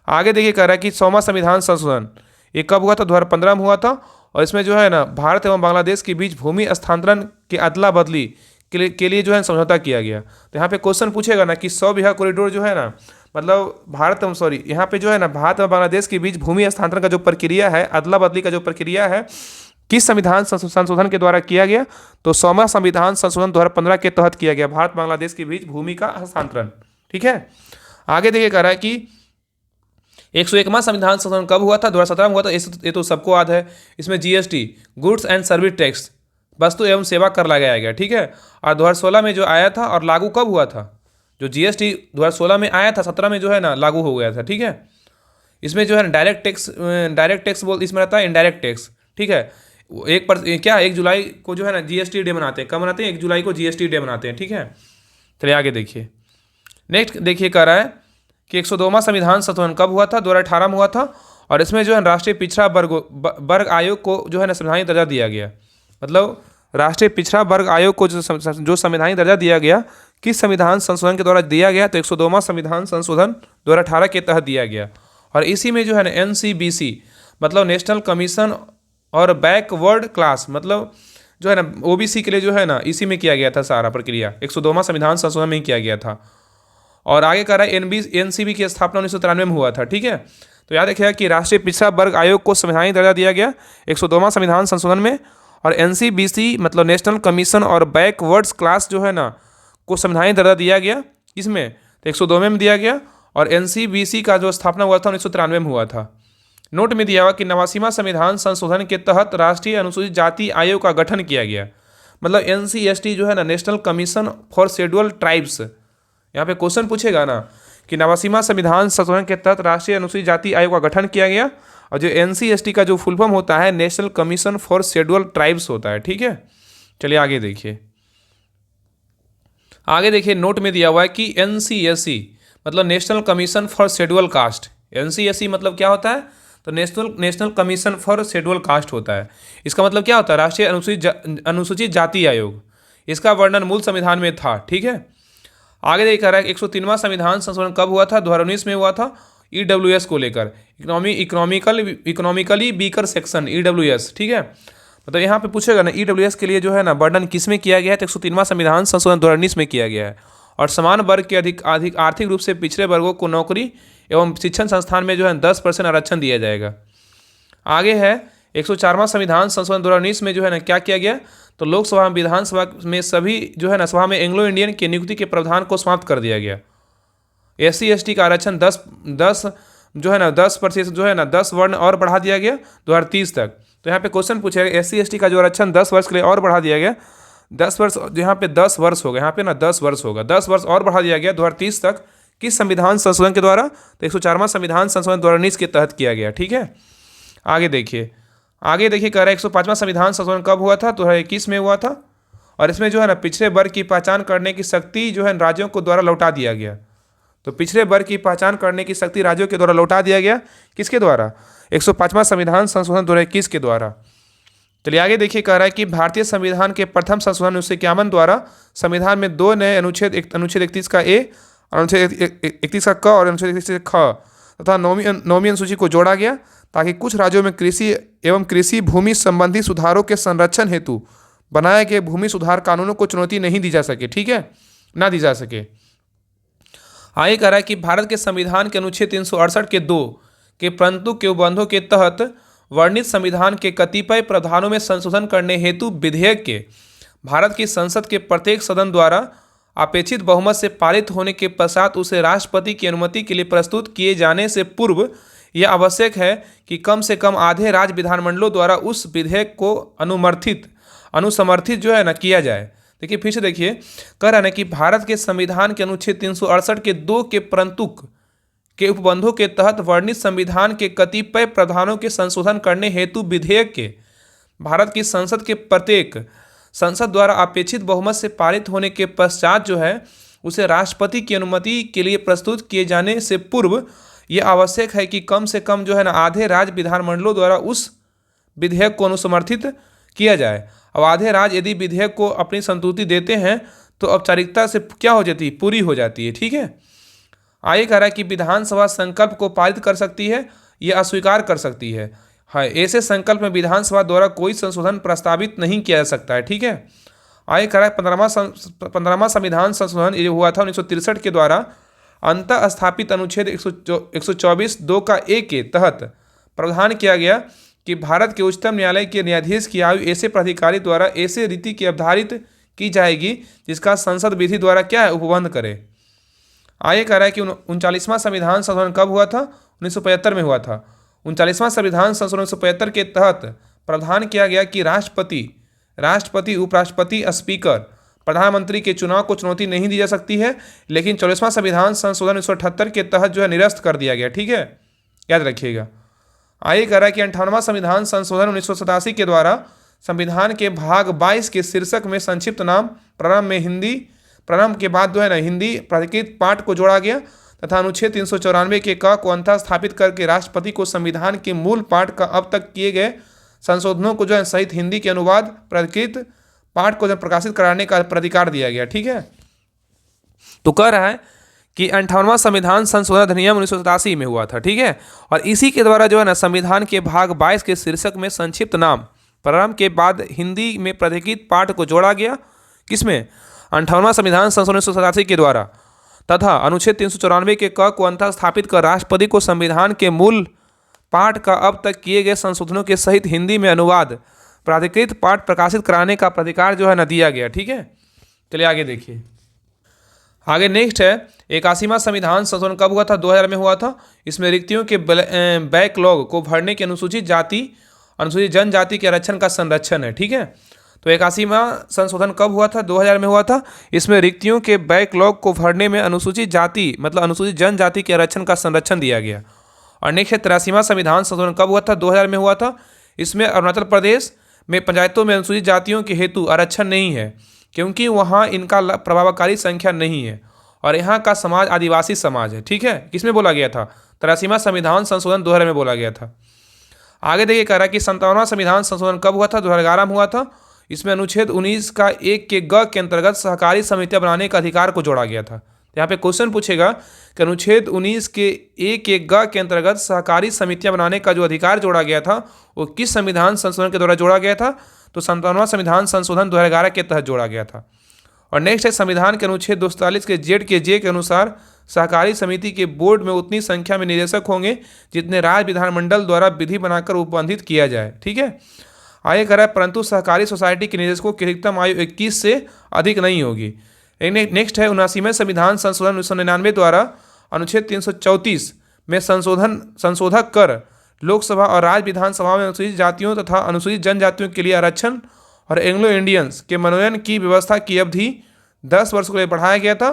आगे देखिए कह रहा है कि 100वां संविधान संशोधन ये कब हुआ था, 2015 में हुआ था। और इसमें जो है ना भारत एवं बांग्लादेश के बीच भूमि हस्तांतरण के अदला बदली के लिए जो है समझौता किया गया। तो यहाँ पे क्वेश्चन पूछेगा ना कि 100 बीघा कॉरिडोर जो है ना, मतलब यहाँ पे जो है ना भारत और बांग्लादेश के बीच भूमि हस्तांतरण का जो प्रक्रिया है, अदला बदली का जो प्रक्रिया है, किस संविधान संशोधन के द्वारा किया गया, तो 100वां संविधान संशोधन 2015 के तहत किया गया, भारत बांग्लादेश के बीच भूमि का हस्तांतरण। ठीक है, आगे देखिए कह रहा है कि 101वां संविधान संशोधन कब हुआ था, 2017 में हुआ था। ये तो सबको याद है। इसमें GST, goods and service tax, वस्तु एवं सेवा कर लगाया गया। ठीक है, और 2016 में जो आया था और लागू कब हुआ था, जो जीएसटी 2016 में आया था, 17 में जो है ना लागू हो गया था। ठीक है, इसमें जो है ना डायरेक्ट टैक्स इसमें रहता है इनडायरेक्ट टैक्स। ठीक है, 1 जुलाई को जो है ना जीएसटी डे मनाते हैं। कब मनाते हैं, 1 जुलाई को जीएसटी डे मनाते हैं। ठीक है, चलिए आगे देखिए। नेक्स्ट देखिए कह रहा है कि 102वां संविधान संशोधन कब हुआ था, 2018 में हुआ था। और इसमें जो है राष्ट्रीय पिछड़ा वर्ग आयोग को जो है ना संवैधानिक दर्जा दिया गया। मतलब राष्ट्रीय पिछड़ा वर्ग आयोग को जो संवैधानिक दर्जा दिया गया, किस संविधान संशोधन के द्वारा दिया गया, तो 102वां संविधान संशोधन 2018 के तहत दिया गया। और इसी में जो है ना एनसीबीसी मतलब नेशनल कमीशन और बैकवर्ड क्लास मतलब जो है ना ओबीसी के लिए जो है ना इसी में किया गया था सारा प्रक्रिया, 102वां संविधान संशोधन में ही किया गया था। और आगे कह रहा है एनसीबी की स्थापना 1993 में हुआ था। ठीक है, तो याद रखिएगा कि राष्ट्रीय पिछड़ा वर्ग आयोग को संवैधानिक दर्जा दिया गया 102वां संविधान संशोधन में। और एनसीबीसी मतलब नेशनल कमीशन और बैकवर्ड्स क्लास जो है ना को संवैधानिक दर्जा दिया गया, इसमें तो 102 में दिया गया। और एनसीबीसी का जो स्थापना हुआ था 1993 में हुआ था। नोट में दिया हुआ कि 89वां संविधान संशोधन के तहत राष्ट्रीय अनुसूचित जाति आयोग का गठन किया गया। मतलब एनसीएसटी जो है ना national commission for schedule tribes, यहाँ पे क्वेश्चन पूछेगा ना कि 89वां संविधान संशोधन के तहत राष्ट्रीय अनुसूचित जाति आयोग का गठन किया गया। और जो एनसीएसटी का जो फुल फॉर्म होता है national commission for schedule tribes होता है। ठीक है, चलिए आगे देखिए। आगे देखिए नोट में दिया हुआ है कि एनसीएससी मतलब national commission for schedule caste. NCSC मतलब क्या होता है, तो national commission for schedule caste होता है। इसका मतलब क्या होता है, राष्ट्रीय अनुसूचित जाति आयोग। इसका वर्णन मूल संविधान में था। ठीक है, आगे देखा रहा है 103वां संविधान संशोधन कब हुआ था, 2019 में हुआ था। ईडब्ल्यूएस को लेकर इकोनॉमिकली वीकर सेक्शन ईडब्ल्यूएस। ठीक है, मतलब यहाँ पे पूछेगा ना ईडब्ल्यूएस के लिए जो है ना वर्णन किस में किया गया है, तो 103वां संविधान संशोधन 2019 में किया गया है। और समान वर्ग के अधिक आर्थिक रूप से पिछड़े वर्गों को नौकरी एवं शिक्षण संस्थान में जो है 10% आरक्षण दिया जाएगा। आगे है 104वां संविधान संशोधन 2019 में जो है ना क्या किया गया, तो लोकसभा विधानसभा में सभी जो है ना सभा में एंग्लो इंडियन की नियुक्ति के प्रावधान को समाप्त कर दिया गया। SC ST का आरक्षण 10 जो है ना 10% जो है ना 10 वर्ण और बढ़ा दिया गया 2030 तक। तो यहाँ पे क्वेश्चन पूछेगा SC ST का जो आरक्षण 10 वर्ष के लिए और बढ़ा दिया गया, 10 वर्ष, यहाँ पे 10 वर्ष होगा, यहाँ पे ना 10 वर्ष होगा, 10 वर्ष और बढ़ा दिया गया 2030 तक। किस संविधान संशोधन के द्वारा, तो 104वां संविधान संशोधन 2019 के तहत किया गया। ठीक है, आगे देखिए कह रहा है 105वां संविधान संशोधन कब हुआ था, 2021 में हुआ था। और इसमें जो है ना पिछड़े वर्ग की पहचान करने की शक्ति जो है राज्यों को द्वारा लौटा दिया गया। तो पिछड़े वर्ग की पहचान करने की शक्ति राज्यों के द्वारा लौटा दिया गया, किसके द्वारा, 105वां संविधान संशोधन 2021 के द्वारा। चलिए आगे देखिए कह रहा है कि भारतीय संविधान के प्रथम संशोधन 1951 द्वारा संविधान में 2 नए अनुच्छेद 31 का ए, अनुच्छेद 31 का क और अनुच्छेद 31 का ख तथा 9वीं अनुसूची को जोड़ा गया, ताकि कुछ राज्यों में कृषि एवं कृषि भूमि संबंधी सुधारों के संरक्षण हेतु बनाए गए भूमि सुधार कानूनों को चुनौती नहीं दी जा सके। ठीक है, ना दी जा सके। आगे कह रहा है कि भारत के संविधान के अनुच्छेद 368 के 2 के परंतु के उपबंधों के तहत वर्णित संविधान के कतिपय प्रावधानों में संशोधन करने हेतु विधेयक के भारत की संसद के प्रत्येक सदन द्वारा अपेक्षित बहुमत से पारित होने के पश्चात उसे राष्ट्रपति की अनुमति के लिए प्रस्तुत किए जाने से पूर्व यह आवश्यक है कि कम से कम आधे राज्य विधानमंडलों द्वारा उस विधेयक को अनुसमर्थित जो है ना किया जाए। देखिए फिर से देखिए, कह रहा है ना कि भारत के संविधान के अनुच्छेद 368 के 2 के परंतु के उपबंधों के तहत वर्णित संविधान के कतिपय प्रावधानों के संशोधन करने हेतु विधेयक के भारत की संसद के प्रत्येक संसद द्वारा अपेक्षित बहुमत से पारित होने के पश्चात जो है उसे राष्ट्रपति की अनुमति के लिए प्रस्तुत किए जाने से पूर्व ये आवश्यक है कि कम से कम जो है ना आधे राज्य विधानमंडलों द्वारा उस विधेयक को अनुसमर्थित किया जाए। अब आधे राज्य यदि विधेयक को अपनी संतुष्टि देते हैं तो औपचारिकता से क्या हो जाती है, पूरी हो जाती है। ठीक है, आगे कह रहा है कि विधानसभा संकल्प को पारित कर सकती है या अस्वीकार कर सकती है। हाँ, ऐसे संकल्प में विधानसभा द्वारा कोई संशोधन प्रस्तावित नहीं किया जा सकता है। ठीक है, आगे कह रहा है 15वां संविधान संशोधन ये हुआ था 1963 के द्वारा अंतः स्थापित अनुच्छेद 124(2) का ए के तहत प्रावधान किया गया कि भारत के उच्चतम न्यायालय के न्यायाधीश की आयु ऐसे प्राधिकारी द्वारा ऐसे रीति की अवधारित की जाएगी जिसका संसद विधि द्वारा क्या है, उपबंध करे। आगे कह रहा है कि 39वां संविधान संशोधन कब हुआ था, 1975 में हुआ था। 39वां संविधान संशोधन 1975 के तहत प्रावधान किया गया कि राष्ट्रपति, उपराष्ट्रपति, स्पीकर, प्रधानमंत्री के चुनाव को चुनौती नहीं दी जा सकती है, लेकिन 44वां संविधान संशोधन 1978 के तहत जो है निरस्त कर दिया गया। ठीक है, याद रखिएगा। आगे कह रहा है कि 58वां संविधान संशोधन 1987 के द्वारा संविधान के भाग 22 के शीर्षक में संक्षिप्त नाम प्रारंभ के बाद जो है ना हिंदी प्राधिकृत पाठ को जोड़ा गया तथा अनुच्छेद 394 के क को अंतः स्थापित करके राष्ट्रपति को संविधान के मूल पाठ का अब तक किए गए संशोधनों को जो है सहित हिंदी के अनुवाद प्राधिकृत पाठ को जो प्रकाशित कराने का अधिकार दिया गया। ठीक है, तो कह रहा है कि 58वां संविधान संशोधन अधिनियम 1987 में हुआ था। ठीक है, और इसी के द्वारा जो है ना संविधान के भाग 22 के शीर्षक में संक्षिप्त नाम प्रारंभ के बाद हिंदी में प्राधिकृत पाठ को जोड़ा गया। किसमें, 58वां संविधान संशोधन 1987 के द्वारा तथा अनुच्छेद 394 के क को अंतः स्थापित कर राष्ट्रपति को संविधान के मूल पाठ का अब तक किए गए संशोधनों के सहित हिंदी में अनुवाद प्राधिकृत पाठ प्रकाशित कराने का अधिकार जो है ना दिया गया। ठीक है, चलिए आगे देखिए। आगे नेक्स्ट है 81वां संविधान संशोधन कब हुआ था, 2000 में हुआ था। इसमें रिक्तियों के बैकलॉग को भरने के अनुसूचित जनजाति के आरक्षण का संरक्षण है। ठीक है, तो 81वां संशोधन कब हुआ था, 2000 में हुआ था। इसमें रिक्तियों के बैकलॉग को भरने में अनुसूचित जाति मतलब अनुसूचित जनजाति के आरक्षण का संरक्षण दिया गया। और नेक्स्ट है 83वां संविधान संशोधन कब हुआ था, 2000 में हुआ था। इसमें अरुणाचल प्रदेश में पंचायतों में अनुसूचित जातियों के हेतु आरक्षण नहीं है क्योंकि वहाँ इनका प्रभावकारी संख्या नहीं है और यहाँ का समाज आदिवासी समाज है। ठीक है, किसमें बोला गया था, 83वां संविधान संशोधन 2000 में बोला गया था। आगे देखिए कह रहा है कि 57वां संविधान संशोधन कब हुआ था, 2011 में हुआ था। इसमें अनुच्छेद 19 का 1 के ग के अंतर्गत सहकारी समितियां बनाने का अधिकार को जोड़ा गया था। यहाँ पे क्वेश्चन पूछेगा कि अनुच्छेद 19 के 1 के ग के अंतर्गत सहकारी समितियां बनाने का जो अधिकार जोड़ा गया था वो किस संविधान संशोधन के द्वारा जोड़ा गया था, तो 57वां संविधान संशोधन 2011 के तहत जोड़ा गया था। और नेक्स्ट है संविधान के अनुच्छेद 243 के जेड के जे के अनुसार सहकारी समिति के बोर्ड में उतनी संख्या में निदेशक होंगे जितने राज्य विधानमंडल द्वारा विधि बनाकर उपबंधित किया जाए। ठीक है, आगे कह रहा है परंतु सहकारी सोसाइटी के निदेशकों की अधिकतम आयु 21 से अधिक नहीं होगी। नेक्स्ट है 79वें संविधान संशोधन 1999 द्वारा अनुच्छेद 334 में संशोधक कर लोकसभा और राज्य विधानसभा में अनुसूचित जातियों तथा अनुसूचित जनजातियों के लिए आरक्षण और एंग्लो इंडियंस के मनोनयन की व्यवस्था की अवधि 10 वर्ष के लिए बढ़ाया गया था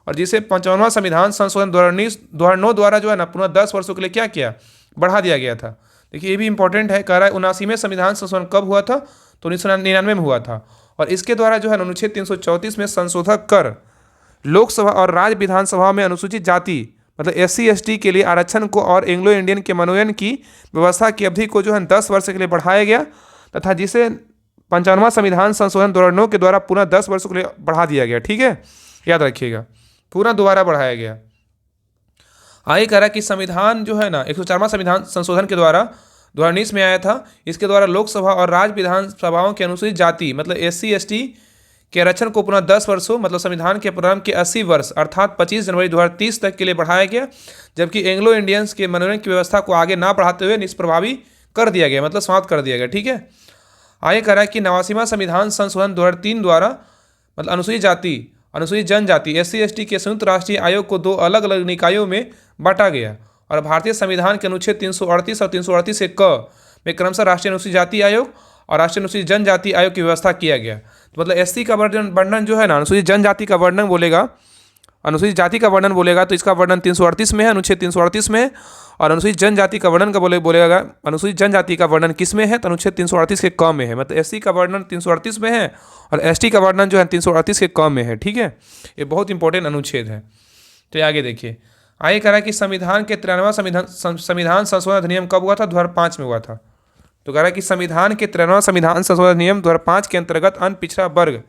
और जिसे 55वां संविधान संशोधन 2009 द्वारा जो है ना पुनः 10 वर्षों के लिए क्या किया, बढ़ा दिया गया था। देखिए ये भी इंपॉर्टेंट है, कह रहा है 79वें संविधान संशोधन कब हुआ था, तो 1999 में हुआ था और इसके द्वारा जो है अनुच्छेद 334 में संशोधक कर लोकसभा और राज्य विधानसभा में अनुसूचित जाति मतलब SC ST के लिए आरक्षण को और एंग्लो इंडियन के मनोनयन की व्यवस्था की अवधि को जो है 10 वर्ष के लिए बढ़ाया गया तथा जिसे 55वां संविधान संशोधन 2009 के द्वारा पुनः 10 वर्षों के लिए बढ़ा दिया गया। ठीक है, याद रखिएगा, पुनः दोबारा बढ़ाया गया। आगे कह रहा है कि संविधान जो है ना 104वां संविधान संशोधन के द्वारा 2019 में आया था। इसके द्वारा लोकसभा और राज्य विधानसभाओं के अनुसूचित जाति मतलब SC ST के आरक्षण को पुनः 10 वर्षों मतलब संविधान के प्रारंभ के 80 वर्ष अर्थात 25 जनवरी 2030 तक के लिए बढ़ाया गया, जबकि एंग्लो इंडियंस के मनोनयन की व्यवस्था को आगे ना बढ़ाते हुए निष्प्रभावी कर दिया गया मतलब समाप्त कर दिया गया। ठीक है, आगे कह रहा है कि 89वां संविधान संशोधन 2003 द्वारा मतलब अनुसूचित जनजाति SC ST के संयुक्त राष्ट्रीय आयोग को 2 अलग अलग निकायों में बांटा गया और भारतीय संविधान के अनुच्छेद 338 और 338 के क में क्रमशः राष्ट्रीय अनुसूचित जाति आयोग और राष्ट्रीय अनुसूचित जनजाति आयोग की व्यवस्था किया गया। तो मतलब SC का वर्णन जो है ना अनुसूचित जनजाति का वर्णन बोलेगा, अनुसूचित जाति का वर्णन बोलेगा तो इसका वर्णन 338 में है, अनुच्छेद 338 में है और अनुसूचित जनजाति का वर्णन का बोलेगा अनुसूचित जनजाति का वर्णन किस में है, तो अनुच्छेद 338 के क में है। मतलब SC का वर्णन 338 में है और ST का वर्णन जो है 338 के क में है। ठीक है, ये बहुत इंपॉर्टेंट अनुच्छेद है। तो आगे देखिए, आगे कह रहा है कि संविधान के 93वां संविधान संशोधन अधिनियम कब हुआ था? 2005 में हुआ था। तो कह रहा है कि संविधान के 93वां संविधान संशोधन अधिनियम 2005 के अंतर्गत अन्य पिछड़ा वर्ग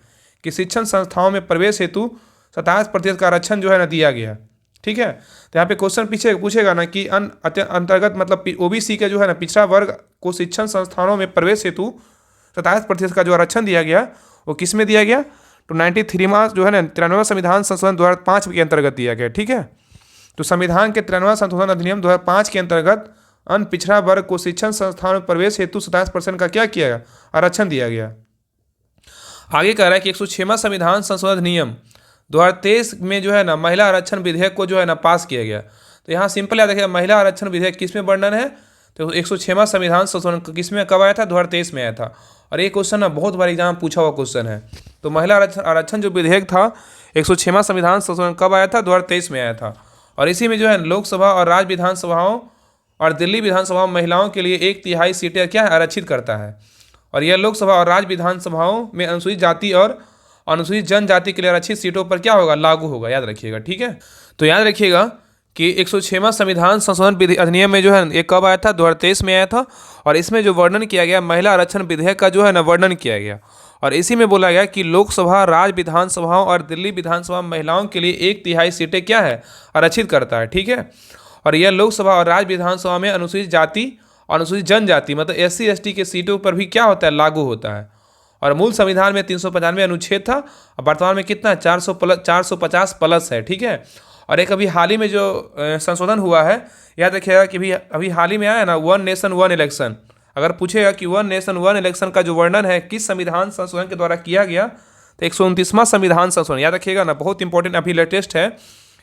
की शिक्षण संस्थाओं में प्रवेश हेतु 27% का आरक्षण जो है ना दिया गया। ठीक है, तो यहाँ पे क्वेश्चन पीछे पूछेगा ना कि अंतर्गत मतलब ओबीसी के जो है ना पिछड़ा वर्ग को शिक्षण संस्थानों में प्रवेश हेतु 27% का जो आरक्षण दिया गया वो किस में दिया गया? तो 93वां जो है ना 93वां संविधान संशोधन 2005 के अंतर्गत दिया गया। ठीक है, तो संविधान के 93वां संशोधन अधिनियम 2005 के अंतर्गत अन्य पिछड़ा वर्ग को शिक्षण संस्थानों में प्रवेश हेतु 27% का क्या किया गया? आरक्षण दिया गया। आगे कह रहा है कि 106वां संविधान संशोधन अधिनियम 2023 में जो है ना महिला आरक्षण विधेयक को जो है ना पास किया गया। तो यहाँ सिंपल याद रखिएगा, महिला आरक्षण विधेयक किस में वर्णन है? तो 106वां संविधान संशोधन किस में कब आया था? 2023 में आया था। और ये क्वेश्चन ना बहुत बार एग्जाम पूछा हुआ क्वेश्चन है। तो महिला आरक्षण जो विधेयक था 106वां संविधान संशोधन कब आया था? 2023 में आया था। और इसी में जो है लोकसभा और राज्य विधानसभाओं और दिल्ली विधानसभा में महिलाओं के लिए 1/3 सीटें क्या है? आरक्षित करता है। और यह लोकसभा और राज्य विधानसभाओं में अनुसूचित जाति और अनुसूचित जनजाति के लिए आरक्षित सीटों पर क्या होगा? लागू होगा। याद रखिएगा। ठीक है, तो याद रखिएगा कि 106वां संविधान संशोधन अधिनियम में जो है ये कब आया था? 2023 में आया था। और इसमें जो वर्णन किया गया महिला आरक्षण विधेयक का जो है ना वर्णन किया गया। और इसी में बोला गया कि लोकसभा, राज्य विधानसभाओं और दिल्ली विधानसभा महिलाओं के लिए 1/3 सीटें क्या है? आरक्षित करता है। ठीक है, और यह लोकसभा और राज्य विधानसभा में अनुसूचित जाति और अनुसूचित जनजाति मतलब SC ST के सीटों पर भी क्या होता है? लागू होता है। और मूल संविधान में 395 अनुच्छेद था और वर्तमान में कितना? 450 प्लस है। ठीक है, और एक अभी हाल ही में जो संशोधन हुआ है, याद रखिएगा कि अभी हाल ही में आया ना 1 नेशन 1 इलेक्शन। अगर पूछेगा कि 1 नेशन 1 इलेक्शन का जो वर्णन है किस संविधान संशोधन के द्वारा किया गया, तो 129वां संविधान संशोधन। याद रखिएगा ना, बहुत इंपॉर्टेंट अभी लेटेस्ट है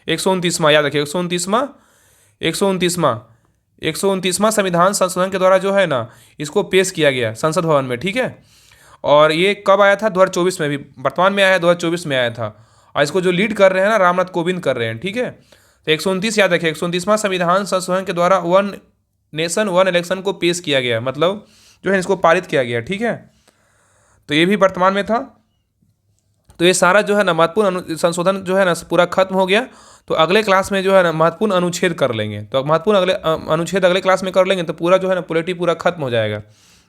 129वां। याद रखिएगा 129वां संविधान संशोधन के द्वारा जो है ना इसको पेश किया गया संसद भवन में। ठीक है, और ये कब आया था? 2024 में, भी वर्तमान में आया है, 2024 में आया था। और इसको जो लीड कर रहे हैं ना रामनाथ कोविंद कर रहे हैं। ठीक है, तो 129 याद रखिए, 129वां संविधान संशोधन के द्वारा 1 नेशन 1 इलेक्शन को पेश किया गया, मतलब जो है इसको पारित किया गया। ठीक है, तो ये भी वर्तमान में था। तो ये सारा जो है ना महत्वपूर्ण संशोधन जो है ना पूरा खत्म हो गया। तो अगले क्लास में जो है ना महत्वपूर्ण अनुच्छेद कर लेंगे। तो महत्वपूर्ण अनुच्छेद अगले क्लास में कर लेंगे तो पूरा जो है ना पॉलिटी पूरा खत्म हो जाएगा।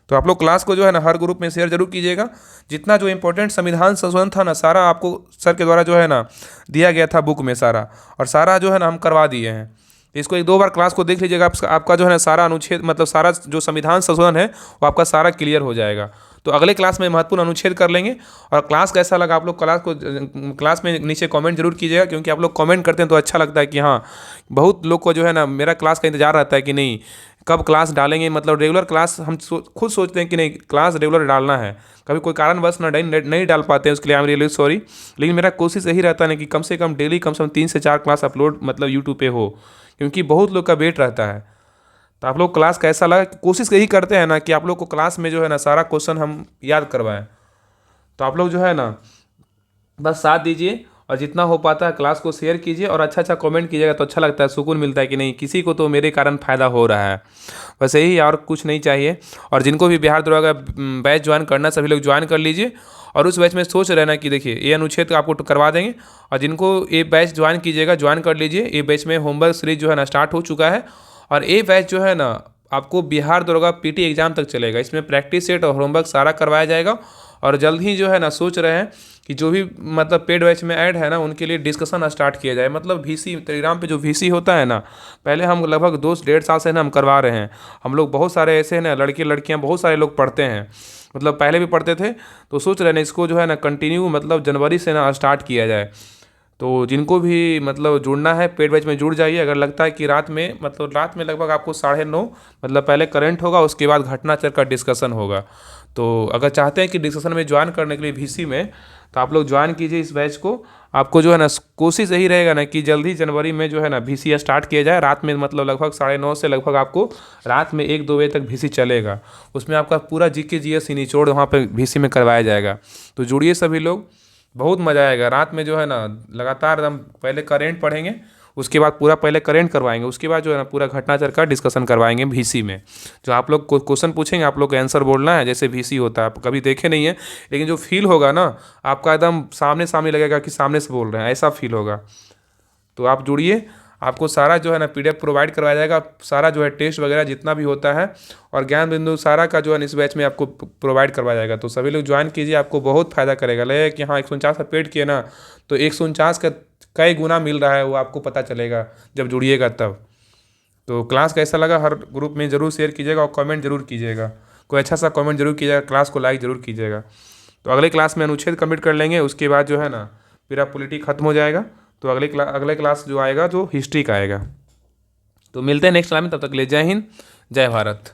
तो आप लोग क्लास को जो है ना हर ग्रुप में शेयर जरूर कीजिएगा। जितना जो इंपॉर्टेंट संविधान संशोधन था ना सारा आपको सर के द्वारा जो है ना दिया गया था बुक में सारा, और सारा जो है ना हम करवा दिए हैं। इसको 1-2 बार क्लास को देख लीजिएगा, आपका जो है ना सारा अनुच्छेद मतलब सारा जो संविधान संशोधन है वो आपका सारा क्लियर हो जाएगा। तो अगले क्लास में महत्वपूर्ण अनुच्छेद कर लेंगे। और क्लास कैसा लगा आप लोग क्लास में नीचे कमेंट जरूर कीजिएगा, क्योंकि आप लोग कमेंट करते हैं तो अच्छा लगता है कि हाँ बहुत लोग को जो है ना मेरा क्लास का इंतजार रहता है कि नहीं कब क्लास डालेंगे। मतलब रेगुलर क्लास हम खुद सोचते हैं कि नहीं क्लास रेगुलर डालना है, कभी कोई कारणवश नहीं डाल पाते हैं, उसके लिए आई एम रियली सॉरी। लेकिन मेरा कोशिश यही रहता है कि कम से कम डेली कम से कम 3 से 4 क्लास अपलोड मतलब यूट्यूब पे हो, क्योंकि बहुत लोग का वेट रहता है। तो आप लोग क्लास कैसा लगा, कोशिश यही करते हैं ना कि आप लोग को क्लास में जो है ना सारा क्वेश्चन हम याद करवाएं। तो आप लोग जो है ना बस साथ दीजिए और जितना हो पाता है क्लास को शेयर कीजिए और अच्छा कमेंट कीजिएगा तो अच्छा लगता है, सुकून मिलता है कि नहीं किसी को तो मेरे कारण फ़ायदा हो रहा है। बस यही, और कुछ नहीं चाहिए। और जिनको भी बिहार दरोगा बैच ज्वाइन करना सभी लोग ज्वाइन कर लीजिए। और उस बैच में सोच रहे ना कि देखिए ये अनुच्छेद आपको करवा देंगे, और जिनको ये बैच ज्वाइन कीजिएगा ज्वाइन कर लीजिए। ये बैच में होमवर्क सीरीज जो है ना स्टार्ट हो चुका है, और ये बैच जो है ना आपको बिहार दरोगा PT एग्जाम तक चलेगा। इसमें प्रैक्टिस सेट और होमवर्क सारा करवाया जाएगा। और जल्द ही जो है ना सोच रहे हैं कि जो भी मतलब पेड बैच में ऐड है ना उनके लिए डिस्कशन स्टार्ट किया जाए। मतलब VC टेलीग्राम पे जो VC होता है ना, पहले हम लगभग 2-1.5 साल से ना हम करवा रहे हैं। हम लोग बहुत सारे ऐसे हैं ना लड़के लड़कियां बहुत सारे लोग पढ़ते हैं, मतलब पहले भी पढ़ते थे, तो सोच रहे हैं इसको जो है ना कंटिन्यू मतलब जनवरी से ना स्टार्ट किया जाए। तो जिनको भी मतलब जुड़ना है पेड बैच में जुड़ जाइए। अगर लगता है कि रात में लगभग आपको 9:30 मतलब पहले करंट होगा, उसके बाद घटनाचक्र का डिस्कशन होगा। तो अगर चाहते हैं कि डिस्कशन में ज्वाइन करने के लिए VC में, तो आप लोग ज्वाइन कीजिए इस बैच को। आपको जो है ना कोशिश यही रहेगा ना कि जल्दी जनवरी में जो है ना VC स्टार्ट किया जाए। रात में मतलब लगभग 9:30 से लगभग आपको रात में 1-2 बजे तक VC चलेगा। उसमें आपका पूरा GK GS निचोड़ वहाँ पे VC में करवाया जाएगा। तो जुड़िए सभी लोग, बहुत मज़ा आएगा। रात में जो है ना लगातार एकदम पहले करेंट पढ़ेंगे, उसके बाद पूरा पहले करेंट करवाएंगे, उसके बाद जो है ना पूरा घटनाचक्र का डिस्कशन करवाएंगे VC में। जो आप लोग क्वेश्चन पूछेंगे आप लोग को आंसर बोलना है, जैसे VC होता है। आप कभी देखे नहीं है, लेकिन जो फील होगा ना आपका एकदम सामने सामने लगेगा कि सामने से बोल रहे हैं, ऐसा फील होगा। तो आप जुड़िए, आपको सारा जो है ना PDF प्रोवाइड करवाया जाएगा, सारा जो है टेस्ट वगैरह जितना भी होता है और ज्ञान बिंदु सारा का जो है इस बैच में आपको प्रोवाइड करवाया जाएगा। तो सभी लोग ज्वाइन कीजिए, आपको बहुत फ़ायदा करेगा। लगेगा कि हाँ 149 का पेड किए ना तो 149 का कई गुना मिल रहा है, वो आपको पता चलेगा जब जुड़िएगा तब। तो क्लास कैसा लगा हर ग्रुप में ज़रूर शेयर कीजिएगा और कमेंट जरूर कीजिएगा, कोई अच्छा सा कमेंट जरूर कीजिएगा, क्लास को लाइक ज़रूर कीजिएगा। तो अगले क्लास में अनुच्छेद कंप्लीट कर लेंगे, उसके बाद जो है ना फिर आप पॉलिटी खत्म हो जाएगा। तो अगले क्लास जो आएगा जो हिस्ट्री का आएगा। तो मिलते हैं नेक्स्ट क्लास में, तब तक के लिए जय हिंद जय भारत।